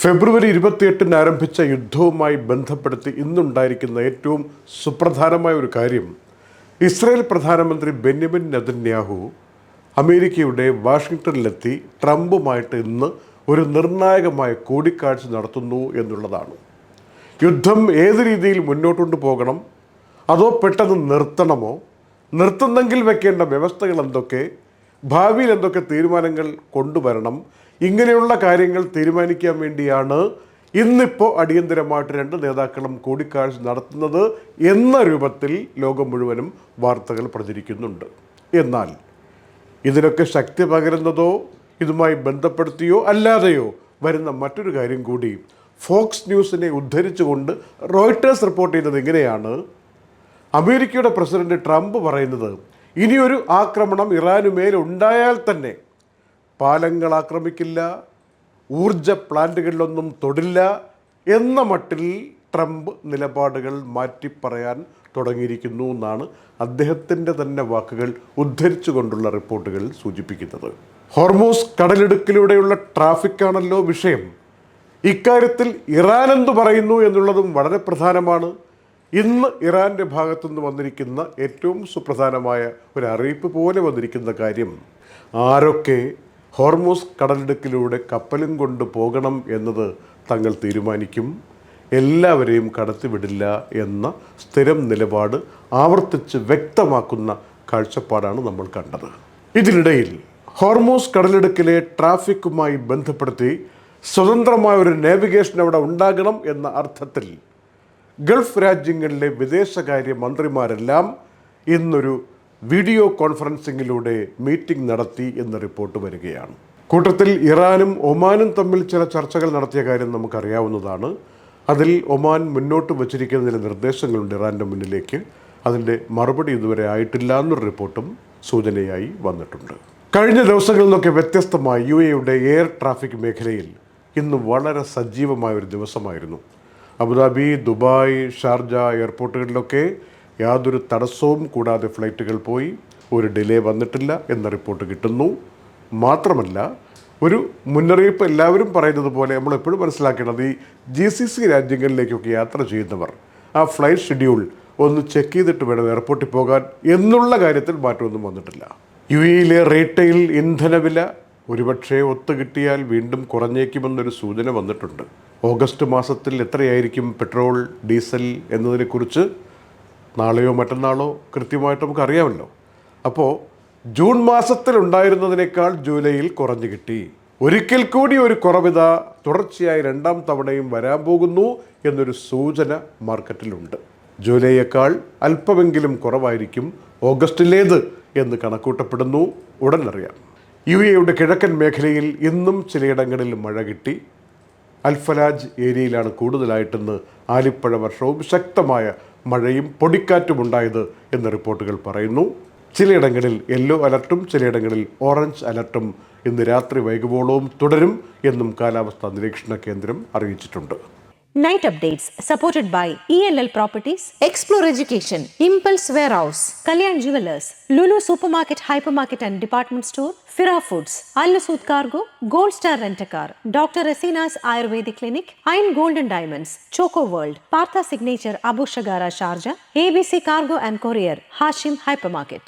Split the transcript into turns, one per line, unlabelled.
ഫെബ്രുവരി 28-ന് ആരംഭിച്ച യുദ്ധവുമായി ബന്ധപ്പെടുത്തി ഇന്നുണ്ടായിരിക്കുന്ന ഏറ്റവും സുപ്രധാനമായ ഒരു കാര്യം, ഇസ്രായേൽ പ്രധാനമന്ത്രി ബെന്യാമിൻ നെതന്യാഹു അമേരിക്കയുടെ വാഷിങ്ടണിലെത്തി ട്രംപുമായിട്ട് ഇന്ന് ഒരു നിർണായകമായ കൂടിക്കാഴ്ച നടത്തുന്നു എന്നുള്ളതാണ്. യുദ്ധം ഏത് രീതിയിൽ മുന്നോട്ടുകൊണ്ട് പോകണം, അതോ പെട്ടെന്ന് നിർത്തണമോ, നിർത്തുന്നെങ്കിൽ വെക്കേണ്ട വ്യവസ്ഥകൾ എന്തൊക്കെ, ഭാവിയിൽ എന്തൊക്കെ തീരുമാനങ്ങൾ കൊണ്ടുവരണം, ഇങ്ങനെയുള്ള കാര്യങ്ങൾ തീരുമാനിക്കാൻ വേണ്ടിയാണ് ഇന്നിപ്പോൾ അടിയന്തരമായിട്ട് രണ്ട് നേതാക്കളും കൂടിക്കാഴ്ച നടത്തുന്നത് എന്ന രൂപത്തിൽ ലോകം മുഴുവനും വാർത്തകൾ പ്രചരിക്കുന്നുണ്ട്. എന്നാൽ ഇതിനൊക്കെ ശക്തി പകരുന്നതോ ഇതുമായി ബന്ധപ്പെടുത്തിയോ അല്ലാതെയോ വരുന്ന മറ്റൊരു കാര്യം കൂടി ഫോക്സ് ന്യൂസിനെ ഉദ്ധരിച്ചുകൊണ്ട് റോയിട്ടേഴ്സ് റിപ്പോർട്ട് ചെയ്യുന്നത് ഇങ്ങനെയാണ്. അമേരിക്കയുടെ പ്രസിഡന്റ് ട്രംപ് പറയുന്നത്, ഇനിയൊരു ആക്രമണം ഇറാനുമേൽ ഉണ്ടായാൽ തന്നെ പാലങ്ങൾ ആക്രമിക്കില്ല, ഊർജ പ്ലാന്റുകളിലൊന്നും തൊടില്ല എന്ന മട്ടിൽ ട്രംപ് നിലപാടുകൾ മാറ്റി പറയാൻ തുടങ്ങിയിരിക്കുന്നു എന്നാണ് അദ്ദേഹത്തിൻ്റെ തന്നെ വാക്കുകൾ ഉദ്ധരിച്ചുകൊണ്ടുള്ള റിപ്പോർട്ടുകൾ സൂചിപ്പിക്കുന്നത്. ഹോർമൂസ് കടലിടുക്കിലൂടെയുള്ള ട്രാഫിക്കാണല്ലോ വിഷയം. ഇക്കാര്യത്തിൽ ഇറാൻ എന്തു പറയുന്നു എന്നുള്ളതും വളരെ പ്രധാനമാണ്. ഇന്ന് ഇറാൻ്റെ ഭാഗത്തുനിന്ന് വന്നിരിക്കുന്ന ഏറ്റവും സുപ്രധാനമായ ഒരു അറിയിപ്പ് പോലെ വന്നിരിക്കുന്ന കാര്യം, ആരൊക്കെ ഹോർമൂസ് കടലിടുക്കിലൂടെ കപ്പലും കൊണ്ട് പോകണം എന്നത് തങ്ങൾ തീരുമാനിക്കും, എല്ലാവരെയും കടത്തിവിടില്ല എന്ന സ്ഥിരം നിലപാട് ആവർത്തിച്ച് വ്യക്തമാക്കുന്ന കാഴ്ചപ്പാടാണ് നമ്മൾ കണ്ടത്. ഇതിനിടയിൽ ഹോർമൂസ് കടലിടുക്കിലെ ട്രാഫിക്കുമായി ബന്ധപ്പെടുത്തി സ്വതന്ത്രമായ ഒരു നാവിഗേഷൻ അവിടെ ഉണ്ടാകണം എന്ന അർത്ഥത്തിൽ ഗൾഫ് രാജ്യങ്ങളിലെ വിദേശകാര്യ മന്ത്രിമാരെല്ലാം ഇന്നൊരു വീഡിയോ കോൺഫറൻസിങ്ങിലൂടെ മീറ്റിംഗ് നടത്തി എന്ന റിപ്പോർട്ട് വരികയാണ്. കൂട്ടത്തിൽ ഇറാനും ഒമാനും തമ്മിൽ ചില ചർച്ചകൾ നടത്തിയ കാര്യം നമുക്കറിയാവുന്നതാണ്. അതിൽ ഒമാൻ മുന്നോട്ട് വച്ചിരിക്കുന്ന ചില നിർദ്ദേശങ്ങളുണ്ട് ഇറാൻ്റെ മുന്നിലേക്ക്. അതിൻ്റെ മറുപടി ഇതുവരെ ആയിട്ടില്ല എന്നൊരു റിപ്പോർട്ടും സൂചനയായി വന്നിട്ടുണ്ട്. കഴിഞ്ഞ ദിവസങ്ങളിൽ നിന്നൊക്കെ വ്യത്യസ്തമായി UAEയുടെ എയർ ട്രാഫിക് മേഖലയിൽ ഇന്ന് വളരെ സജീവമായൊരു ദിവസമായിരുന്നു. അബുദാബി, ദുബായ്, ഷാർജ എയർപോർട്ടുകളിലൊക്കെ യാതൊരു തടസ്സവും കൂടാതെ ഫ്ലൈറ്റുകൾ പോയി. ഒരു ഡിലേ വന്നിട്ടില്ല എന്ന റിപ്പോർട്ട് കിട്ടുന്നു. മാത്രമല്ല, ഒരു മുന്നറിയിപ്പ് എല്ലാവരും പറയുന്നത് പോലെ നമ്മൾ എപ്പോഴും മനസ്സിലാക്കേണ്ടത്, ഈ GCC രാജ്യങ്ങളിലേക്കൊക്കെ യാത്ര ചെയ്യുന്നവർ ആ ഫ്ലൈറ്റ് ഷെഡ്യൂൾ ഒന്ന് ചെക്ക് ചെയ്തിട്ട് വേണം എയർപോർട്ടിൽ പോകാൻ എന്നുള്ള കാര്യത്തിൽ മാറ്റമൊന്നും വന്നിട്ടില്ല. UAEയിലെ റീറ്റെയിൽ ഇന്ധനവില ഒരുപക്ഷെ ഒത്തുകിട്ടിയാൽ വീണ്ടും കുറഞ്ഞേക്കുമെന്നൊരു സൂചന വന്നിട്ടുണ്ട്. ഓഗസ്റ്റ് മാസത്തിൽ എത്രയായിരിക്കും പെട്രോൾ, ഡീസൽ എന്നതിനെക്കുറിച്ച് നാളെയോ മറ്റന്നാളോ കൃത്യമായിട്ട് നമുക്കറിയാമല്ലോ. അപ്പോൾ ജൂൺ മാസത്തിൽ ഉണ്ടായിരുന്നതിനേക്കാൾ ജൂലൈയിൽ കുറഞ്ഞു കിട്ടി. ഒരിക്കൽ കൂടി ഒരു കുറവിത തുടർച്ചയായി രണ്ടാം തവണയും വരാൻ പോകുന്നു എന്നൊരു സൂചന മാർക്കറ്റിലുണ്ട്. ജൂലൈയേക്കാൾ അല്പമെങ്കിലും കുറവായിരിക്കും ഓഗസ്റ്റിലേത് എന്ന് കണക്കൂട്ടപ്പെടുന്നു. ഉടൻ അറിയാം. UAEയുടെ കിഴക്കൻ മേഖലയിൽ ഇന്നും ചിലയിടങ്ങളിൽ മഴ കിട്ടി. അൽഫലാജ് ഏരിയയിലാണ് കൂടുതലായിട്ടെന്ന് ആലിപ്പഴ വർഷവും ശക്തമായ മഴയും പൊടിക്കാറ്റും ഉണ്ടായത് എന്ന് റിപ്പോർട്ടുകൾ പറയുന്നു. ചിലയിടങ്ങളിൽ യെല്ലോ അലർട്ടും ചിലയിടങ്ങളിൽ ഓറഞ്ച് അലർട്ടും ഇന്ന് രാത്രി വൈകുവോളവും തുടരും എന്നും കാലാവസ്ഥാ നിരീക്ഷണ കേന്ദ്രം അറിയിച്ചിട്ടുണ്ട്.
Night updates supported by ELL Properties, Explore Education, Impulse Warehouse, Kalyan Jewelers, Lulu Supermarket, Hypermarket and Department Store, Fira Foods, Al Nasood Cargo, Gold Star Rent-A-Car, Dr. Rasina's Ayurvedic Clinic, Iron Gold and Diamonds, Choco World, Partha Signature Abu Shagara Sharjah, ABC Cargo and Courier, Hashim Hypermarket.